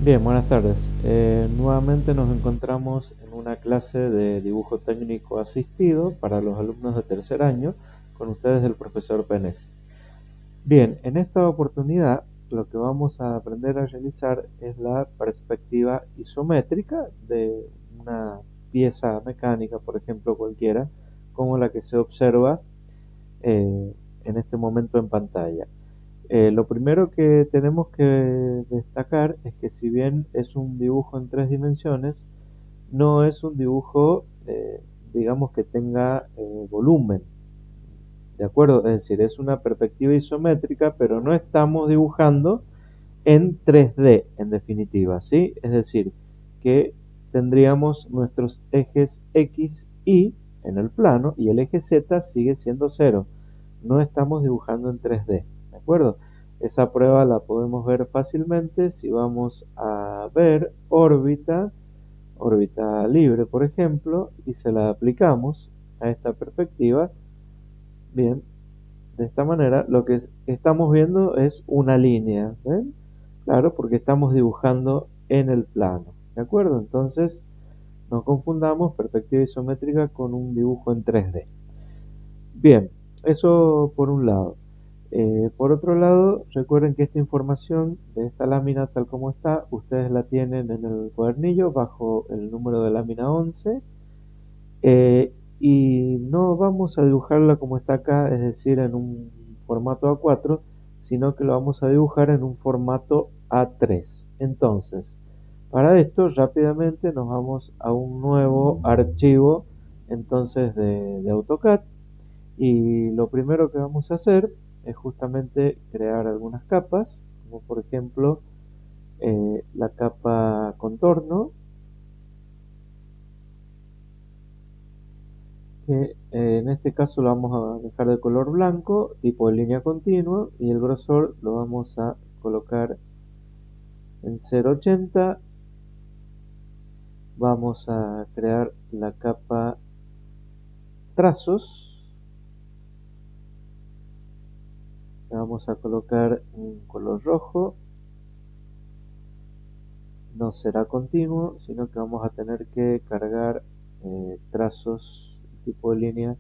Bien, buenas tardes. Nuevamente nos encontramos en una clase de dibujo técnico asistido para los alumnos de tercer año, con ustedes el profesor Penesi. Bien, en esta oportunidad lo que vamos a aprender a realizar es la perspectiva isométrica de una pieza mecánica, por ejemplo cualquiera, como la que se observa en este momento en pantalla. Lo primero que tenemos que destacar es que si bien es un dibujo en tres dimensiones, no es un dibujo, digamos, que tenga volumen, ¿de acuerdo? Es decir, es una perspectiva isométrica, pero no estamos dibujando en 3D, en definitiva, ¿sí? Es decir, que tendríamos nuestros ejes X, Y en el plano y el eje Z sigue siendo cero. No estamos dibujando en 3D, ¿de acuerdo? Esa prueba la podemos ver fácilmente si vamos a ver órbita libre, por ejemplo, y se la aplicamos a esta perspectiva. Bien, de esta manera lo que estamos viendo es una línea, ¿ven? Claro, porque estamos dibujando en el plano, ¿de acuerdo? Entonces, no confundamos perspectiva isométrica con un dibujo en 3D. Bien, eso por un lado. Por otro lado, recuerden que esta información de esta lámina tal como está, ustedes la tienen en el cuadernillo bajo el número de lámina 11, y no vamos a dibujarla como está acá, es decir, en un formato A4, sino que lo vamos a dibujar en un formato A3. Entonces, para esto rápidamente nos vamos a un nuevo archivo entonces de AutoCAD, y lo primero que vamos a hacer es justamente crear algunas capas, como por ejemplo la capa contorno, que en este caso lo vamos a dejar de color blanco, tipo de línea continua, y el grosor lo vamos a colocar en 0,80. Vamos a crear la capa trazos, la vamos a colocar en color rojo. No será continuo, sino que vamos a tener que cargar trazos tipo de línea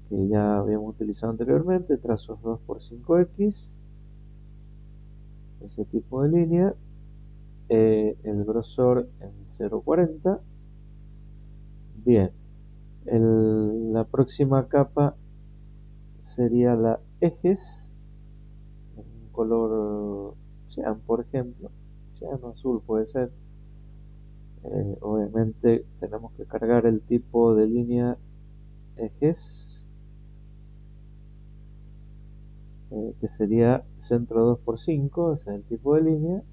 que ya habíamos utilizado anteriormente, trazos 2x5x, ese tipo de línea, el grosor en 0,40. Bien, la próxima capa sería la ejes, en un color cian, por ejemplo, cian o azul puede ser. Obviamente tenemos que cargar el tipo de línea ejes, que sería centro 2x5, ese es el tipo de línea.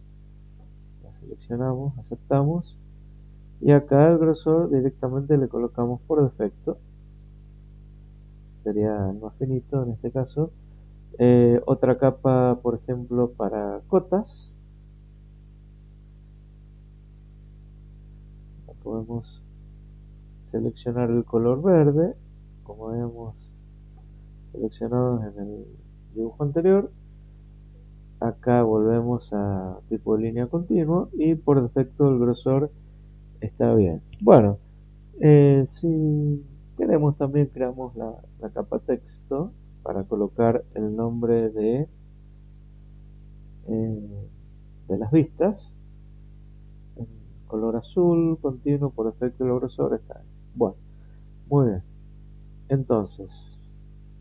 La seleccionamos, aceptamos, y acá el grosor directamente le colocamos por defecto, sería el más finito en este caso. Otra capa, por ejemplo, para cotas, podemos seleccionar el color verde, como habíamos seleccionado en el dibujo anterior. Acá volvemos a tipo de línea continua y por defecto el grosor está bien. Bueno, si queremos también creamos la capa texto para colocar el nombre eh, de las vistas en color azul continuo, por defecto el grosor está bien. Bueno, muy bien. Entonces,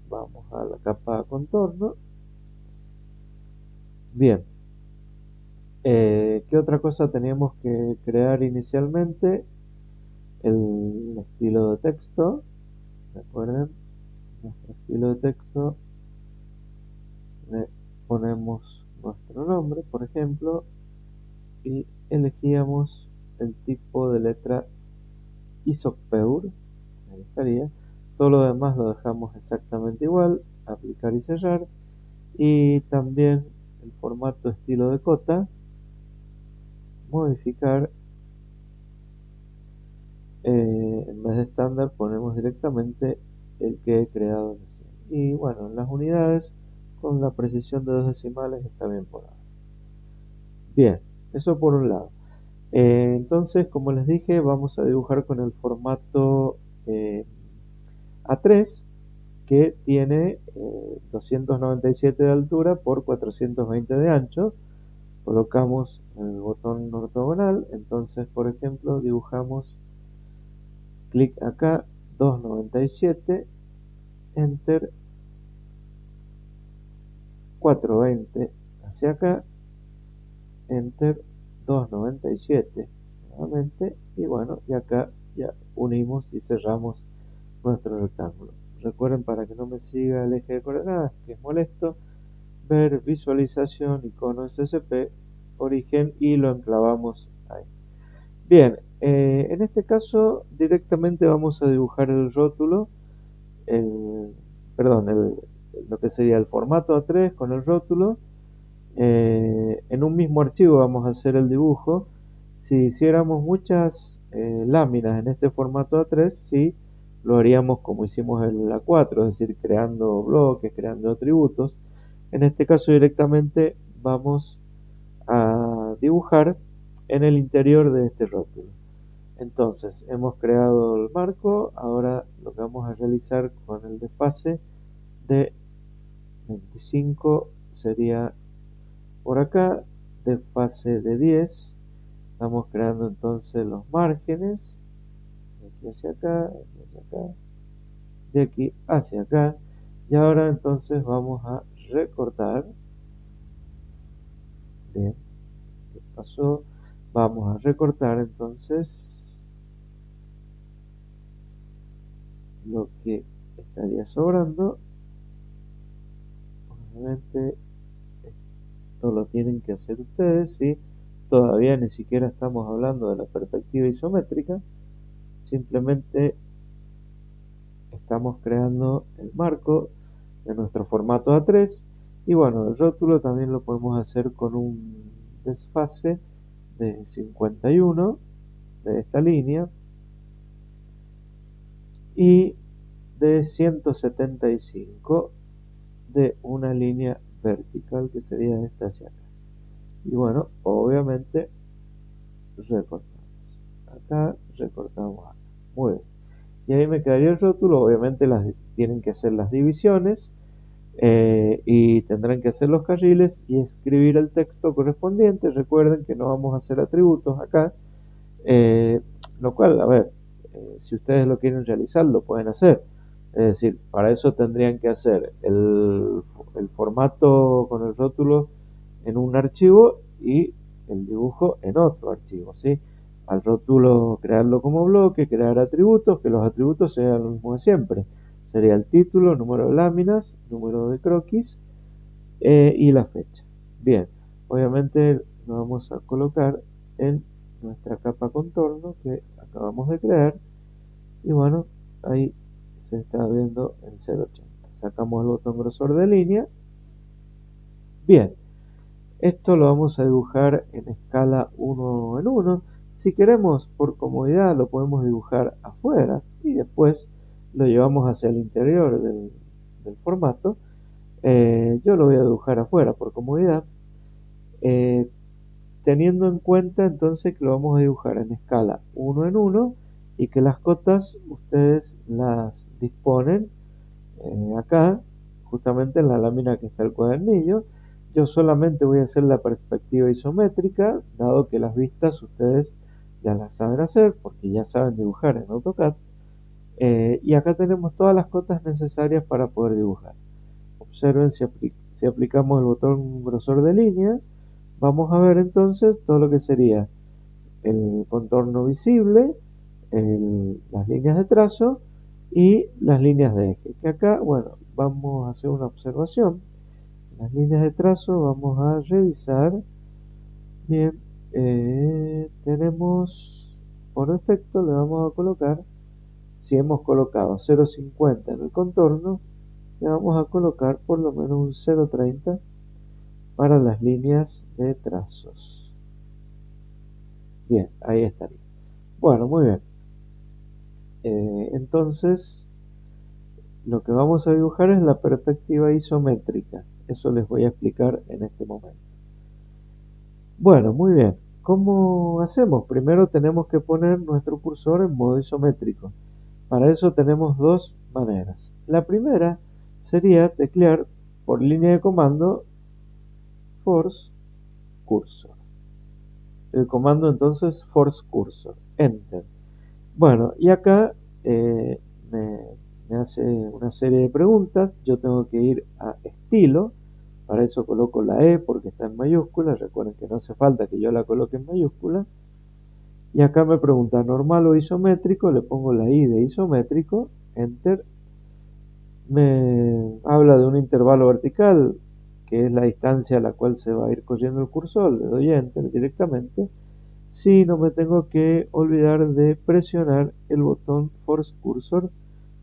vamos a la capa contorno. Bien, ¿qué otra cosa teníamos que crear inicialmente? El estilo de texto. Recuerden, nuestro estilo de texto, le ponemos nuestro nombre, por ejemplo, y elegíamos el tipo de letra Isopeur. Ahí estaría. Todo lo demás lo dejamos exactamente igual, aplicar y cerrar. Y también el formato estilo de cota, modificar. En vez de estándar ponemos directamente el que he creado recién. Y bueno, en las unidades con la precisión de dos decimales está bien por ahora. Bien, eso por un lado. Entonces, como les dije, vamos a dibujar con el formato A3, que tiene 297 de altura por 420 de ancho. Colocamos el botón ortogonal, entonces por ejemplo dibujamos, clic acá, 297, enter, 420 hacia acá, enter, 297 nuevamente, y bueno, y acá ya unimos y cerramos nuestro rectángulo. Recuerden, para que no me siga el eje de coordenadas, que es molesto, ver visualización, icono SCP, origen, y lo enclavamos ahí. Bien, en este caso directamente vamos a dibujar el rótulo, perdón, lo que sería el formato A3 con el rótulo. En un mismo archivo vamos a hacer el dibujo. Si hiciéramos muchas láminas en este formato A3, sí, lo haríamos como hicimos en el A4, es decir, creando bloques, creando atributos. En este caso directamente vamos a dibujar en el interior de este rótulo. Entonces, hemos creado el marco, ahora lo que vamos a realizar con el desfase de 25 sería por acá, desfase de 10, estamos creando entonces los márgenes, de aquí hacia acá, de aquí hacia acá, de aquí hacia acá, y ahora entonces vamos a recortar. Bien, ¿qué pasó? Vamos a recortar entonces lo que estaría sobrando. Obviamente esto lo tienen que hacer ustedes, ¿sí? Todavía ni siquiera estamos hablando de la perspectiva isométrica, simplemente estamos creando el marco de nuestro formato A3, y bueno, el rótulo también lo podemos hacer con un desfase de 51 de esta línea y de 175 de una línea vertical, que sería esta hacia acá. Y bueno, obviamente recortamos acá, recortamos acá. Muy bien. Y ahí me quedaría el rótulo. Obviamente tienen que hacer las divisiones, y tendrán que hacer los carriles y escribir el texto correspondiente. Recuerden que no vamos a hacer atributos acá, lo cual, a ver, si ustedes lo quieren realizar, lo pueden hacer. Es decir, para eso tendrían que hacer el formato con el rótulo en un archivo y el dibujo en otro archivo, ¿sí? Al rótulo crearlo como bloque, crear atributos, que los atributos sean lo mismo de siempre. Sería el título, número de láminas, número de croquis, y la fecha. Bien, obviamente lo vamos a colocar en nuestra capa contorno que acabamos de crear, y bueno, ahí se está viendo en 0.80. Sacamos el botón grosor de línea. Bien, esto lo vamos a dibujar en escala 1 en 1. Si queremos, por comodidad, lo podemos dibujar afuera y después lo llevamos hacia el interior del formato. Yo lo voy a dibujar afuera por comodidad, eh, teniendo en cuenta entonces que lo vamos a dibujar en escala 1 en 1 y que las cotas ustedes las disponen acá, justamente en la lámina que está el cuadernillo. Yo solamente voy a hacer la perspectiva isométrica, dado que las vistas ustedes ya las saben hacer porque ya saben dibujar en AutoCAD. Y acá tenemos todas las cotas necesarias para poder dibujar. Observen, si aplicamos el botón grosor de línea, vamos a ver entonces todo lo que sería el contorno visible, las líneas de trazo y las líneas de eje. Que acá, bueno, vamos a hacer una observación. Las líneas de trazo vamos a revisar. Bien, tenemos, por defecto le vamos a colocar, si hemos colocado 0.50 en el contorno, le vamos a colocar por lo menos un 0.30 para las líneas de trazos. Bien, ahí estaría. Bueno, muy bien. Entonces, lo que vamos a dibujar es la perspectiva isométrica. Eso les voy a explicar en este momento. Bueno, muy bien. ¿Cómo hacemos? Primero tenemos que poner nuestro cursor en modo isométrico. Para eso tenemos dos maneras. La primera sería teclear por línea de comando force cursor. El comando entonces force cursor, enter. Bueno, y acá eh, me, me hace una serie de preguntas. Yo tengo que ir a estilo. Para eso coloco la E porque está en mayúscula. Recuerden que no hace falta que yo la coloque en mayúscula. Y acá me pregunta normal o isométrico. Le pongo la I de isométrico, enter. Me habla de un intervalo vertical, que es la distancia a la cual se va a ir corriendo el cursor. Le doy enter directamente. Si no me tengo que olvidar de presionar el botón force cursor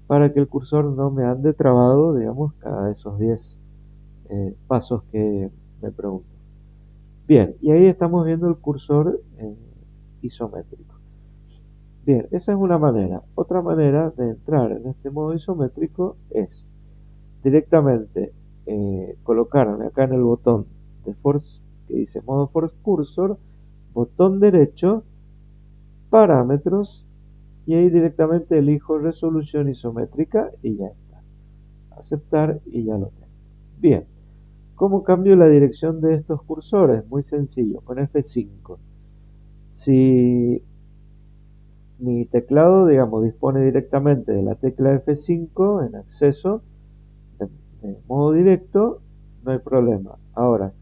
para que el cursor no me ande trabado, digamos, cada de esos 10 pasos que me pregunto. Bien, y ahí estamos viendo el cursor isométrico. Bien, esa es una manera. Otra manera de entrar en este modo isométrico es directamente colocarme acá en el botón de force que dice modo force cursor, botón derecho, parámetros, y ahí directamente elijo resolución isométrica y ya está. Aceptar y ya lo tengo. Bien, ¿cómo cambio la dirección de estos cursores? Muy sencillo, con F5. Si mi teclado, digamos, dispone directamente de la tecla F5 en acceso de modo directo, no hay problema. Ahora,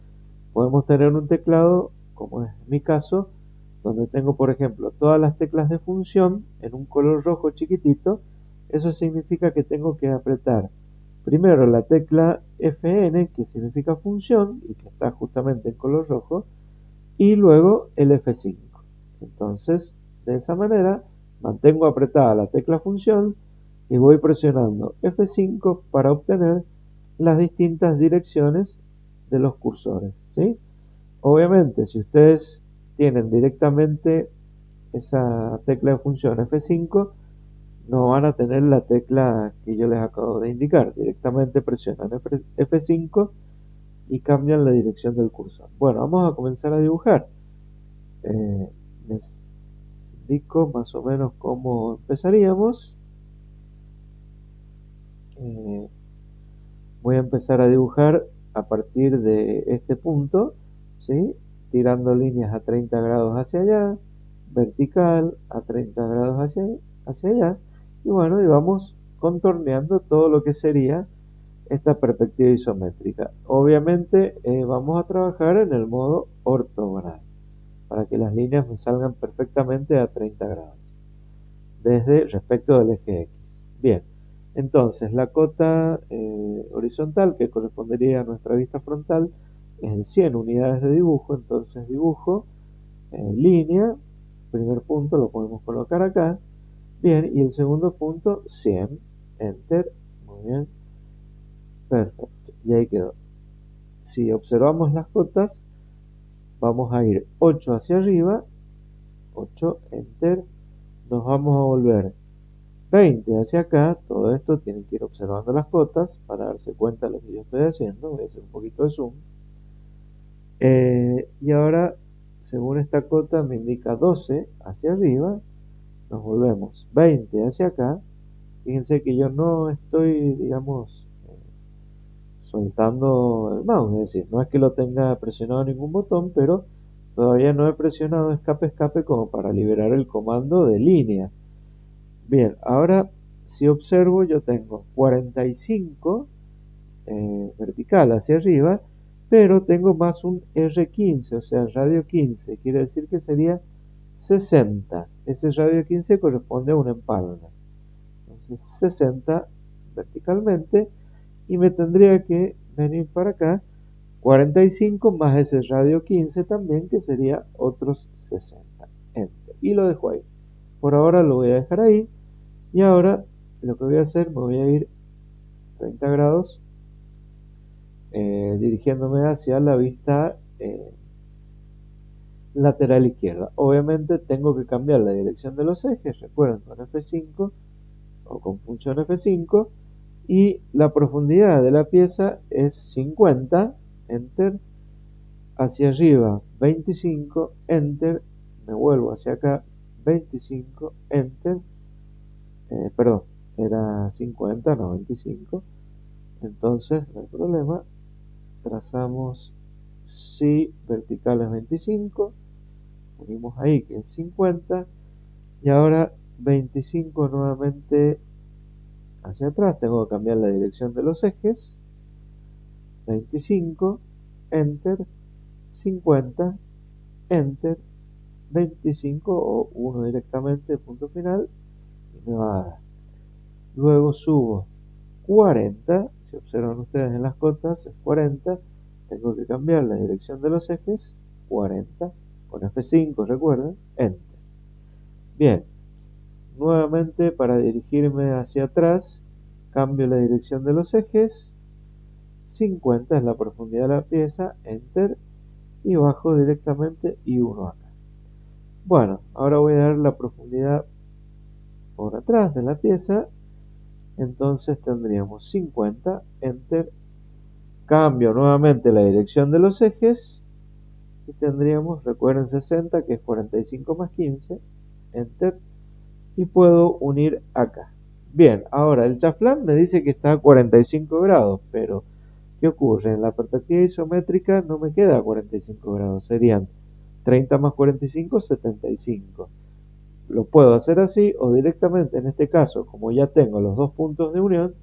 podemos tener un teclado, como es mi caso, donde tengo, por ejemplo, todas las teclas de función en un color rojo chiquitito. Eso significa que tengo que apretar primero la tecla Fn, que significa función, y que está justamente en color rojo, y luego el F5. Entonces, de esa manera, mantengo apretada la tecla función y voy presionando F5 para obtener las distintas direcciones de los cursores, ¿sí? Obviamente, si ustedes tienen directamente esa tecla de función F5, no van a tener la tecla que yo les acabo de indicar. Directamente presionan F5 y cambian la dirección del cursor. Bueno, vamos a comenzar a dibujar. Les indico más o menos cómo empezaríamos. Eh, Voy a empezar a dibujar a partir de este punto, ¿sí? Tirando líneas a 30 grados hacia allá, vertical a 30 grados hacia allá, y bueno, y vamos contorneando todo lo que sería esta perspectiva isométrica. Obviamente vamos a trabajar en el modo ortogonal, para que las líneas me salgan perfectamente a 30 grados, desde respecto del eje X. Bien, entonces la cota horizontal que correspondería a nuestra vista frontal es en 100 unidades de dibujo. Entonces dibujo línea, primer punto lo podemos colocar acá, bien, y el segundo punto 100, enter, muy bien, perfecto, y ahí quedó. Si observamos las cotas, vamos a ir 8 hacia arriba, 8, enter, nos vamos a volver 20 hacia acá. Todo esto tienen que ir observando las cotas para darse cuenta de lo que yo estoy haciendo. Voy a hacer un poquito de zoom. Y ahora, según esta cota, me indica 12 hacia arriba. Nos volvemos 20 hacia acá. Fíjense que yo no estoy, digamos, soltando el mouse. Es decir, no es que lo tenga presionado ningún botón, pero todavía no he presionado escape como para liberar el comando de línea. Bien, ahora si observo yo tengo 45 vertical hacia arriba, pero tengo más un R15, o sea, radio 15, quiere decir que sería 60. Ese radio 15 corresponde a una empalme. Entonces 60 verticalmente, y me tendría que venir para acá 45 más ese radio 15 también, que sería otros 60. Enter. Y lo dejo ahí. Por ahora lo voy a dejar ahí. Y ahora lo que voy a hacer, me voy a ir 30 grados dirigiéndome hacia la vista lateral izquierda. Obviamente tengo que cambiar la dirección de los ejes, recuerden, con F5 o con función F5, y la profundidad de la pieza es 50, enter, hacia arriba 25, Enter, me vuelvo hacia acá, 25, Enter, perdón, era 50, no 25, entonces no hay problema, trazamos si vertical es 25, unimos ahí que es 50, y ahora 25 nuevamente hacia atrás, tengo que cambiar la dirección de los ejes, 25, Enter, 50, Enter, 25 o 1 directamente, punto final, y me va a dar. Luego subo 40, si observan ustedes en las cotas es 40, tengo que cambiar la dirección de los ejes, 40, con F5 recuerden, Enter. Bien, nuevamente para dirigirme hacia atrás, cambio la dirección de los ejes, 50 es la profundidad de la pieza, Enter, y bajo directamente y 1 acá. Bueno, ahora voy a dar la profundidad por atrás de la pieza, entonces tendríamos 50, Enter, cambio nuevamente la dirección de los ejes y tendríamos, recuerden 60 que es 45 más 15, Enter, y puedo unir acá. Bien, ahora el chaflán me dice que está a 45 grados, pero ¿qué ocurre? En la perspectiva isométrica no me queda a 45 grados, serían 30 más 45, 75. Lo puedo hacer así o directamente, en este caso, como ya tengo los dos puntos de unión,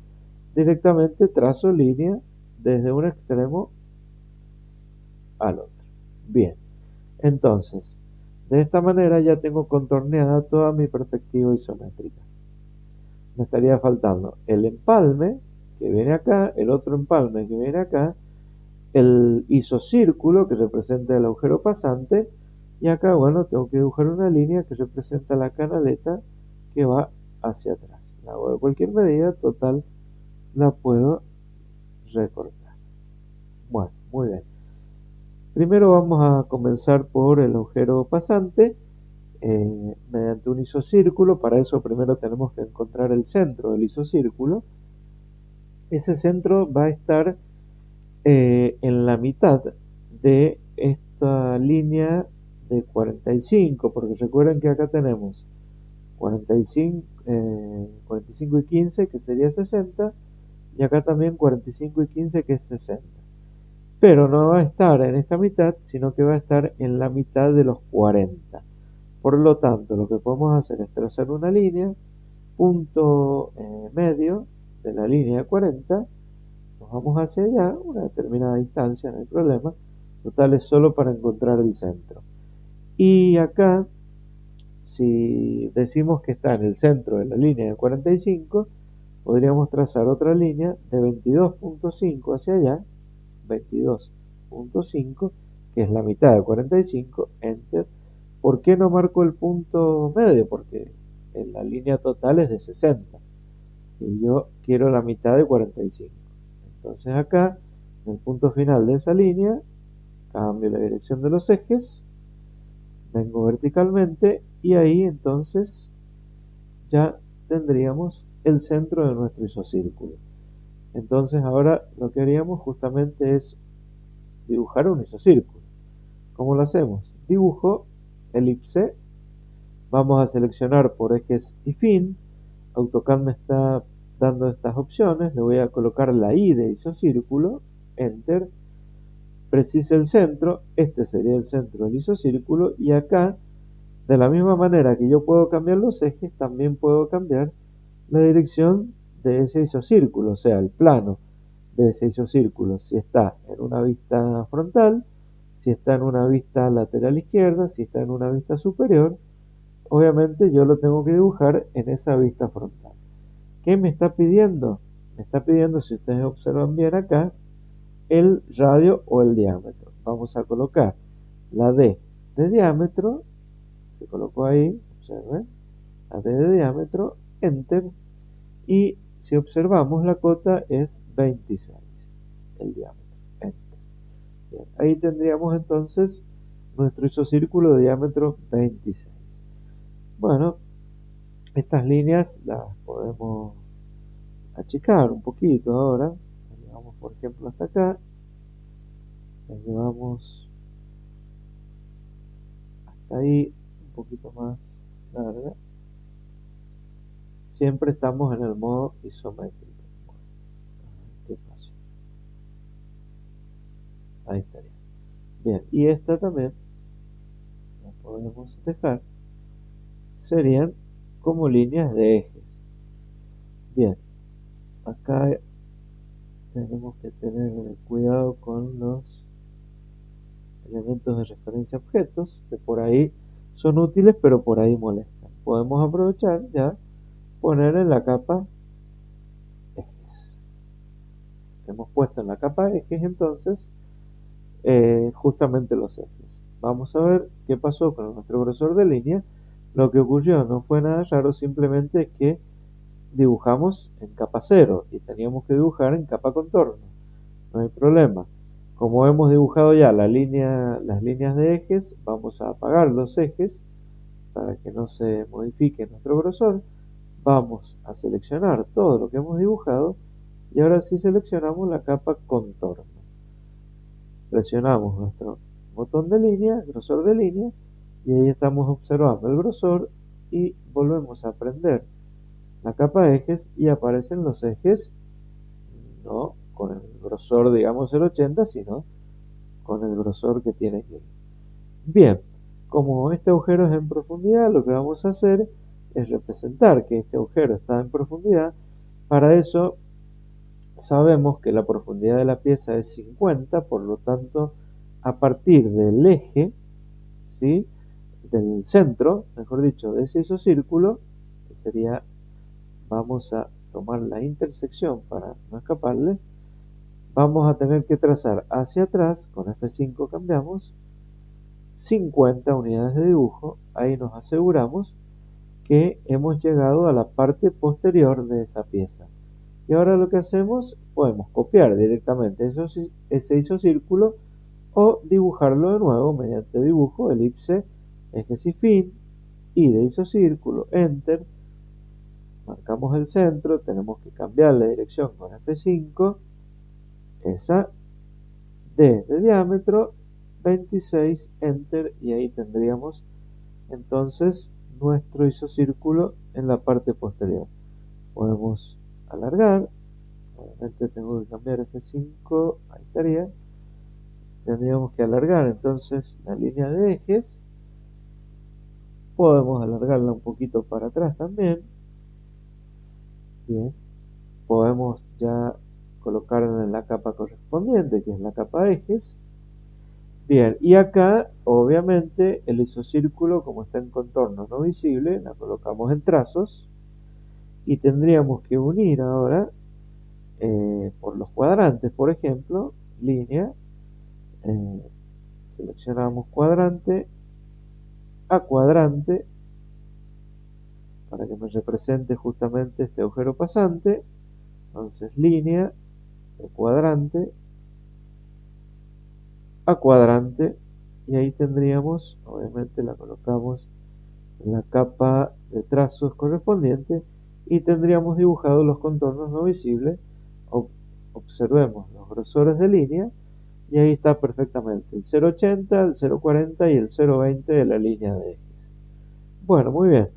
directamente trazo línea desde un extremo al otro. Bien, entonces, de esta manera ya tengo contorneada toda mi perspectiva isométrica. Me estaría faltando el empalme que viene acá, el otro empalme que viene acá, el isocírculo que representa el agujero pasante, y acá, bueno, tengo que dibujar una línea que representa la canaleta que va hacia atrás. La hago de cualquier medida, total, la puedo recortar. Bueno, muy bien. Primero vamos a comenzar por el agujero pasante, mediante un isocírculo. Para eso primero tenemos que encontrar el centro del isocírculo. Ese centro va a estar en la mitad de esta línea de 45, porque recuerden que acá tenemos 45 y 15 que sería 60, y acá también 45 y 15 que es 60. Pero no va a estar en esta mitad, sino que va a estar en la mitad de los 40. Por lo tanto, lo que podemos hacer es trazar una línea, punto medio de la línea 40, nos vamos hacia allá, una determinada distancia, no hay problema, total es solo para encontrar el centro. Y acá, si decimos que está en el centro de la línea de 45, podríamos trazar otra línea de 22.5 hacia allá, 22.5, que es la mitad de 45, Enter. ¿Por qué no marco el punto medio? Porque en la línea total es de 60 y yo quiero la mitad de 45. Entonces acá, en el punto final de esa línea, cambio la dirección de los ejes, vengo verticalmente y ahí entonces ya tendríamos el centro de nuestro isocírculo. Entonces ahora lo que haríamos justamente es dibujar un isocírculo. ¿Cómo lo hacemos? Dibujo, elipse, vamos a seleccionar por ejes y fin. AutoCAD me está dando estas opciones, le voy a colocar la I de isocírculo, Enter, precise el centro, este sería el centro del isocírculo, y acá, de la misma manera que yo puedo cambiar los ejes, también puedo cambiar la dirección de ese isocírculo, o sea, el plano de ese isocírculo, si está en una vista frontal, si está en una vista lateral izquierda, si está en una vista superior. Obviamente yo lo tengo que dibujar en esa vista frontal. ¿Qué me está pidiendo? Me está pidiendo, si ustedes observan bien acá, el radio o el diámetro. Vamos a colocar la D de diámetro, se colocó ahí, observen, la D de diámetro, Enter, y si observamos la cota es 26, el diámetro, Enter. Bien, ahí tendríamos entonces nuestro isocírculo de diámetro 26. Bueno, estas líneas las podemos achicar un poquito ahora. Las llevamos por ejemplo hasta acá, las llevamos hasta ahí, un poquito más larga. Siempre estamos en el modo isométrico. Bueno, ¿qué pasó? Ahí estaría. Bien, y esta también la podemos dejar. Serían como líneas de ejes. Bien, acá tenemos que tener cuidado con los elementos de referencia objetos, que por ahí son útiles, pero por ahí molestan. Podemos aprovechar ya, poner en la capa ejes. Hemos puesto en la capa ejes entonces justamente los ejes. Vamos a ver qué pasó con nuestro grosor de línea. Lo que ocurrió no fue nada raro, simplemente que dibujamos en capa 0 y teníamos que dibujar en capa contorno. No hay problema. Como hemos dibujado ya las líneas de ejes, vamos a apagar los ejes para que no se modifique nuestro grosor. Vamos a seleccionar todo lo que hemos dibujado y ahora sí seleccionamos la capa contorno. Presionamos nuestro botón de línea, grosor de línea, y ahí estamos observando el grosor y volvemos a prender la capa ejes y aparecen los ejes no con el grosor digamos el 80, sino con el grosor que tiene aquí. Bien, como este agujero es en profundidad, lo que vamos a hacer es representar que este agujero está en profundidad. Para eso sabemos que la profundidad de la pieza es 50, por lo tanto, a partir del eje, ¿sí? Del centro, mejor dicho, de ese isocírculo, que sería, vamos a tomar la intersección para no escaparle, vamos a tener que trazar hacia atrás, con F5 cambiamos, 50 unidades de dibujo, ahí nos aseguramos que hemos llegado a la parte posterior de esa pieza. Y ahora lo que hacemos, podemos copiar directamente ese isocírculo o dibujarlo de nuevo mediante dibujo, elipse, ejes y fin, y de isocírculo, enter, marcamos el centro, tenemos que cambiar la dirección con F5, esa D de diámetro, 26, enter, y ahí tendríamos entonces nuestro isocírculo en la parte posterior. Podemos alargar, obviamente tengo que cambiar F5, ahí estaría. Tendríamos que alargar entonces la línea de ejes, podemos alargarla un poquito para atrás también. Bien, podemos ya colocarla en la capa correspondiente, que es la capa ejes. Bien, y acá obviamente el isocírculo, como está en contorno no visible, la colocamos en trazos y tendríamos que unir ahora por los cuadrantes, por ejemplo, línea, eh, seleccionamos cuadrante a cuadrante para que me represente justamente este agujero pasante. Entonces línea de cuadrante a cuadrante, y ahí tendríamos, obviamente la colocamos en la capa de trazos correspondiente y tendríamos dibujados los contornos no visibles. Observemos los grosores de línea y ahí está perfectamente el 0,80, el 0,40 y el 0,20 de la línea de ejes. Bueno, muy bien.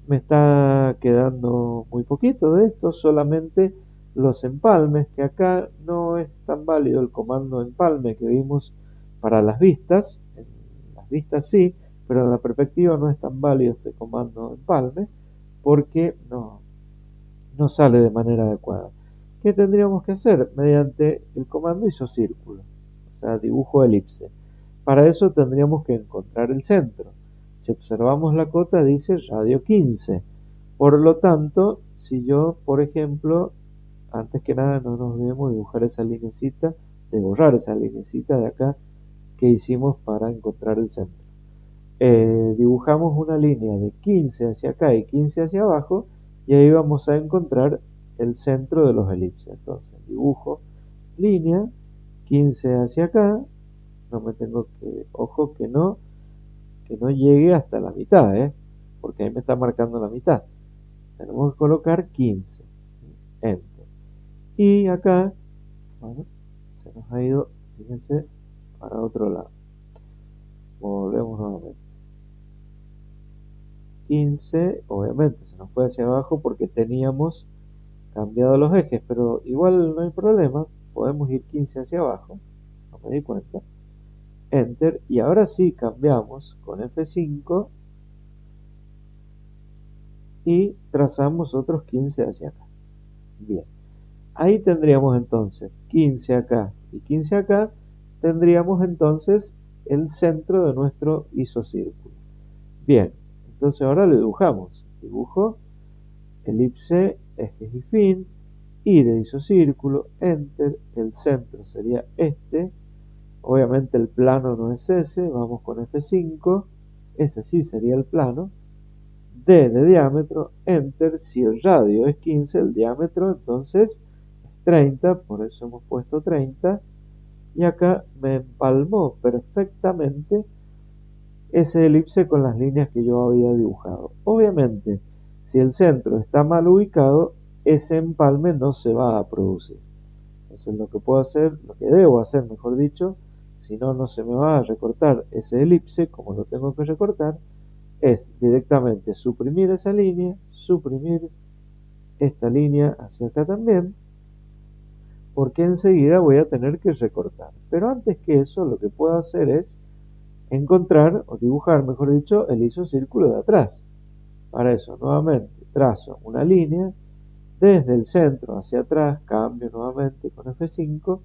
Me está quedando muy poquito de esto, solamente los empalmes, que acá no es tan válido el comando empalme que vimos para las vistas. En las vistas sí, pero en la perspectiva no es tan válido este comando empalme porque no sale de manera adecuada. ¿Qué tendríamos que hacer? Mediante el comando isocírculo, o sea, dibujo elipse. Para eso tendríamos que encontrar el centro. Si observamos la cota dice radio 15. Por lo tanto, si yo, por ejemplo, antes que nada no nos olvidemos de dibujar esa linecita, de borrar esa linecita de acá que hicimos para encontrar el centro. Dibujamos una línea de 15 hacia acá y 15 hacia abajo y ahí vamos a encontrar el centro de los elipses. Entonces dibujo línea 15 hacia acá, no me tengo que, ojo que no llegue hasta la mitad, porque ahí me está marcando la mitad. Tenemos que colocar 15, enter. Y acá, bueno, se nos ha ido, fíjense, para otro lado. Volvemos nuevamente. 15, obviamente se nos fue hacia abajo porque teníamos cambiado los ejes, pero igual no hay problema, podemos ir 15 hacia abajo, no me di cuenta, Enter, y ahora sí cambiamos con F5 y trazamos otros 15 hacia acá. Bien, ahí tendríamos entonces 15 acá y 15 acá, tendríamos entonces el centro de nuestro isocírculo. Bien, entonces ahora lo dibujamos. Dibujo, elipse, ejes y fin, y de isocírculo, enter, el centro sería este, obviamente el plano no es ese, vamos con F5, ese sí sería el plano, D de diámetro, enter, si el radio es 15, el diámetro entonces es 30, por eso hemos puesto 30, y acá me empalmó perfectamente ese elipse con las líneas que yo había dibujado. Obviamente, si el centro está mal ubicado, ese empalme no se va a producir. Entonces lo que puedo hacer, lo que debo hacer, mejor dicho, si no, no se me va a recortar ese elipse como lo tengo que recortar, es directamente suprimir esa línea, suprimir esta línea hacia acá también, porque enseguida voy a tener que recortar. Pero antes que eso, lo que puedo hacer es encontrar, o dibujar, mejor dicho, el isocírculo de atrás. Para eso, nuevamente, trazo una línea desde el centro hacia atrás, cambio nuevamente con F5,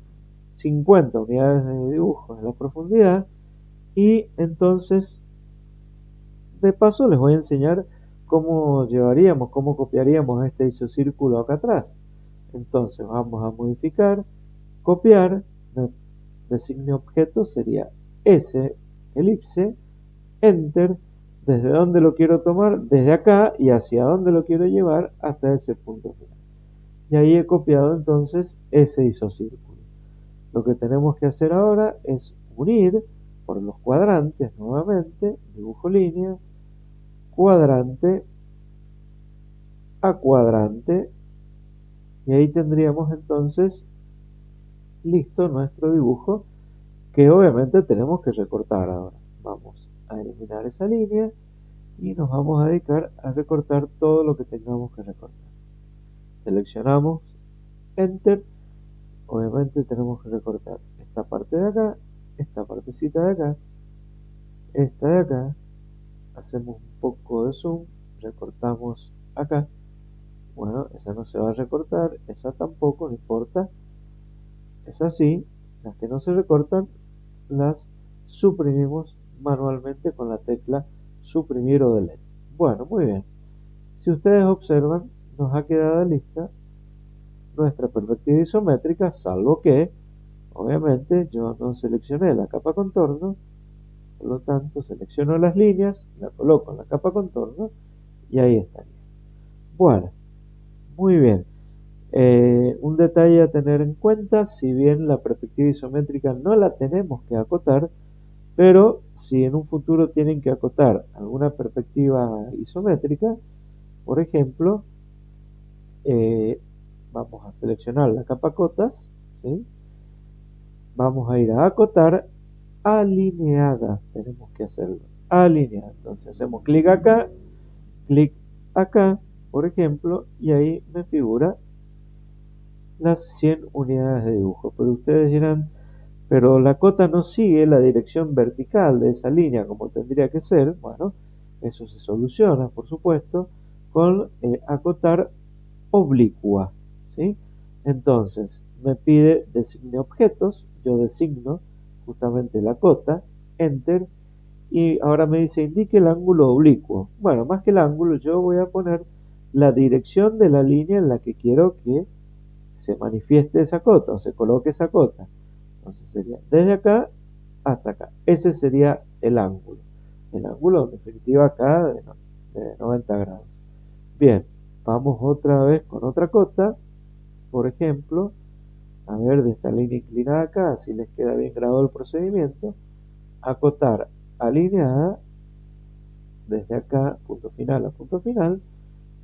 50 unidades de dibujo en la profundidad, y entonces, de paso, les voy a enseñar cómo llevaríamos, cómo copiaríamos este isocírculo acá atrás. Entonces, vamos a modificar, copiar, designe objeto, sería S, elipse, enter, desde dónde lo quiero tomar, desde acá, y hacia dónde lo quiero llevar hasta ese punto final. Y ahí he copiado entonces ese isocírculo. Lo que tenemos que hacer ahora es unir por los cuadrantes nuevamente, dibujo línea, cuadrante a cuadrante, y ahí tendríamos entonces listo nuestro dibujo, que obviamente tenemos que recortar ahora. Vamos a eliminar esa línea y nos vamos a dedicar a recortar todo lo que tengamos que recortar. Seleccionamos Enter, obviamente tenemos que recortar esta parte de acá, esta partecita de acá, esta de acá, hacemos un poco de zoom, recortamos acá, bueno, esa no se va a recortar, esa tampoco, no importa, es así, las que no se recortan las suprimimos manualmente con la tecla suprimir o delete. Bueno, muy bien. Si ustedes observan, nos ha quedado lista nuestra perspectiva isométrica, salvo que, obviamente, yo no seleccioné la capa contorno, por lo tanto, selecciono las líneas, la coloco en la capa contorno y ahí estaría. Bueno, muy bien. Un detalle a tener en cuenta, si bien la perspectiva isométrica no la tenemos que acotar, pero si en un futuro tienen que acotar alguna perspectiva isométrica, por ejemplo, eh, vamos a seleccionar la capa cotas, ¿sí? Vamos a ir a acotar alineada, tenemos que hacerlo, alineada. Entonces hacemos clic acá, por ejemplo, y ahí me figura las 100 unidades de dibujo. Pero ustedes dirán, pero la cota no sigue la dirección vertical de esa línea como tendría que ser. Bueno, eso se soluciona, por supuesto, con acotar oblicua, ¿sí? Entonces, me pide designe objetos, yo designo justamente la cota, enter, y ahora me dice indique el ángulo oblicuo. Bueno, más que el ángulo, yo voy a poner la dirección de la línea en la que quiero que se manifieste esa cota o se coloque esa cota. Entonces sería desde acá hasta acá. Ese sería el ángulo. El ángulo en definitiva acá de 90 grados. Bien, vamos otra vez con otra cota. Por ejemplo, a ver de esta línea inclinada acá, así les queda bien grabado el procedimiento. Acotar alineada desde acá, punto final a punto final.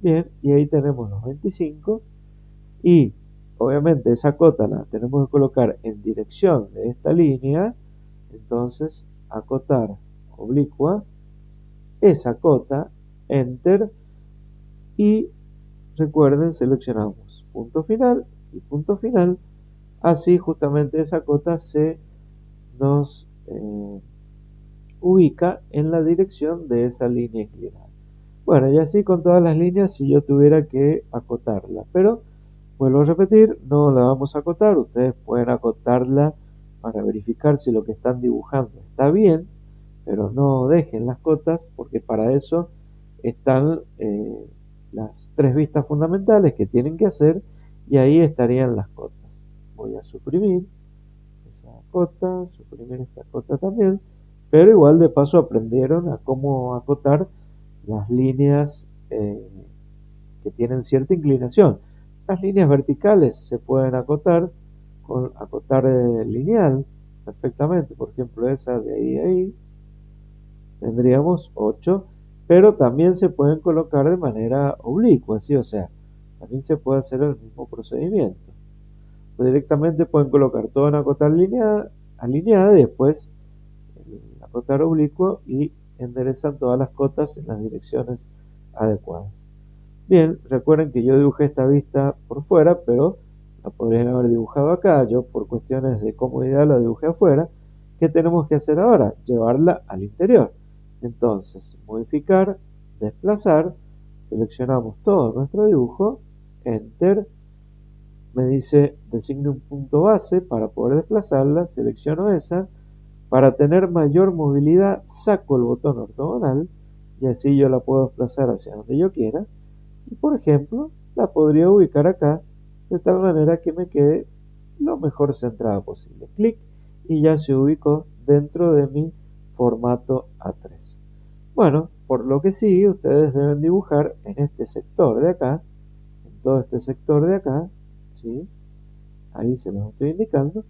Bien, y ahí tenemos los 25 y obviamente esa cota la tenemos que colocar en dirección de esta línea, entonces acotar oblicua esa cota Enter, y recuerden, seleccionamos punto final y punto final. Así justamente esa cota se nos ubica en la dirección de esa línea inclinada. Bueno, y así con todas las líneas si yo tuviera que acotarla, pero vuelvo a repetir, no la vamos a acotar. Ustedes pueden acotarla para verificar si lo que están dibujando está bien, pero no dejen las cotas porque para eso están las tres vistas fundamentales que tienen que hacer, y ahí estarían las cotas. Voy a suprimir esa cota, suprimir esta cota también, pero igual de paso aprendieron a cómo acotar las líneas que tienen cierta inclinación. Las líneas verticales se pueden acotar con acotar lineal perfectamente. Por ejemplo, esa de ahí a ahí tendríamos 8, pero también se pueden colocar de manera oblicua, ¿sí? O sea, también se puede hacer el mismo procedimiento. O directamente pueden colocar todo en acotar alineada y después el acotar oblicuo, y enderezan todas las cotas en las direcciones adecuadas. Bien, recuerden que yo dibujé esta vista por fuera, pero la podrían haber dibujado acá. Yo por cuestiones de comodidad la dibujé afuera. ¿Qué tenemos que hacer ahora? Llevarla al interior. Entonces, modificar, desplazar, seleccionamos todo nuestro dibujo, Enter, me dice designe un punto base para poder desplazarla, selecciono esa. Para tener mayor movilidad saco el botón ortogonal y así yo la puedo desplazar hacia donde yo quiera. Y por ejemplo, la podría ubicar acá de tal manera que me quede lo mejor centrada posible. Clic y ya se ubicó dentro de mi formato A3. Bueno, por lo que sigue, ustedes deben dibujar en este sector de acá, en todo este sector de acá, ¿sí? Ahí se los estoy indicando.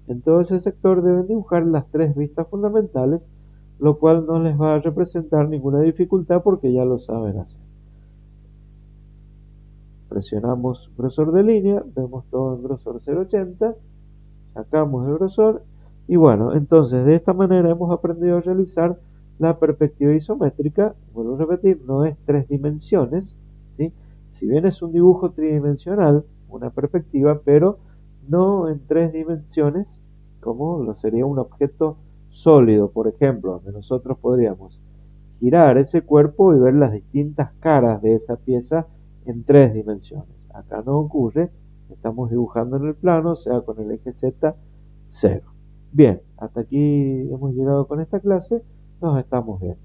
En todo ese sector deben dibujar las tres vistas fundamentales, lo cual no les va a representar ninguna dificultad porque ya lo saben hacer. Presionamos grosor de línea, vemos todo en grosor 0,80, sacamos el grosor y bueno, entonces de esta manera hemos aprendido a realizar la perspectiva isométrica. Vuelvo a repetir, no es tres dimensiones, ¿sí? Si bien es un dibujo tridimensional, una perspectiva, pero no en tres dimensiones como lo sería un objeto sólido, por ejemplo, donde nosotros podríamos girar ese cuerpo y ver las distintas caras de esa pieza en tres dimensiones. Acá no ocurre, estamos dibujando en el plano, o sea, con el eje Z 0. Bien, hasta aquí hemos llegado con esta clase, nos estamos viendo.